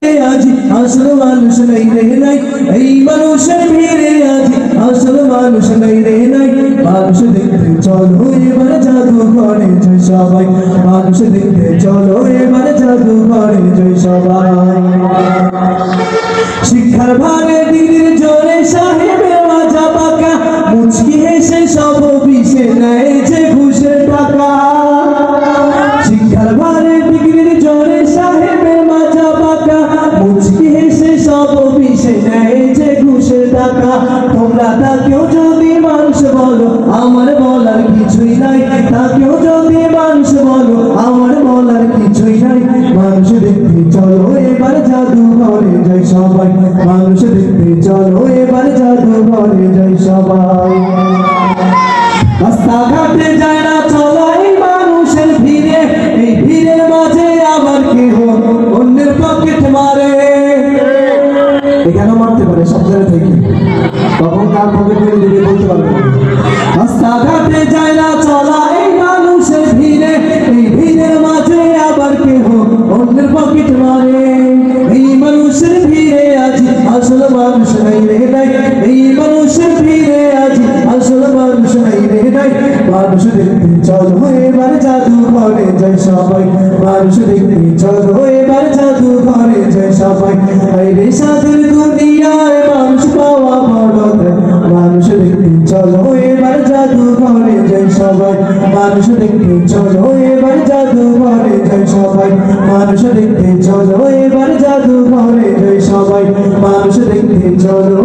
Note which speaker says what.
Speaker 1: আজি আসল মানুষ নাই রে নাই, এই মানুষের ভিড়ে আজি আসল মানুষ নাই রে নাই। মানুষ দেখতে চলো এবার জাদু ঘরে জয় সবাই, মানুষ দেখতে চলো এবার জাদু ঘরে জয় সবাই। শিক্ষার ভারে ডিগ্রির জোরে সাহেবের মাজা পাকা, মুচকি হেসে সব বিষে নেয় যে ঘুষের টাকা। শিক্ষার ভারে ডিগ্রির জোরে সাহেবের মাজা পাকা, মুচকি হেসে সব বিষে নেয় যে ঘুষের টাকা। তোমরা তাকেও যদি মানুষ বলো আমার বলার কিছুই নাই, তাকেও যদি মানুষ বলো আমার বলার কিছুই নাই। মানুষ দেখতে চলো এবার জাদু ঘরে জয় সবাই, মানুষ দেখতে চলো এবার জাদু ঘরে জয় সবাই। রাস্তাঘাটে যায় না চলা এই মানুষের ভিড়ে, এই ভিড়ের মাঝে আবার কেহ অন্যের পকেট মারে। এখানে মারতে পারে সব জায়গা থেকে, তখন কার পকেট মেরে দিবে বলতে পারবে না। রাস্তাঘাটে যায় না চলা এই মানুষের ভিড়ে, এই ভিড়ের মাঝে আবার কেহ অন্যের পকেট মারে। এই মানুষের ভিড়ে আজ আসল মানুষ নাই রে নাই, এই মানুষের ভিড়ে আজ আসল মানুষ নাই রে নাই। মানুষ দেখতে চলো এবার জাদু ঘরে জয় সবাই, মানুষ দেখতে চলো এবার জাদু ঘরে জয় সবাই। এই রে সাধুর দুনিয়ায় মানুষ পাওয়া বড়, মানুষ দেখতে চলো এবার জাদু ঘরে জয় সবাই, মানুষ দেখতে চলো এবার জাদু ঘরে জয় সবাই, মানুষ দেখতে চলো এবার জাদু ঘরে জয় সবাই, মানুষ দেখতে চলো।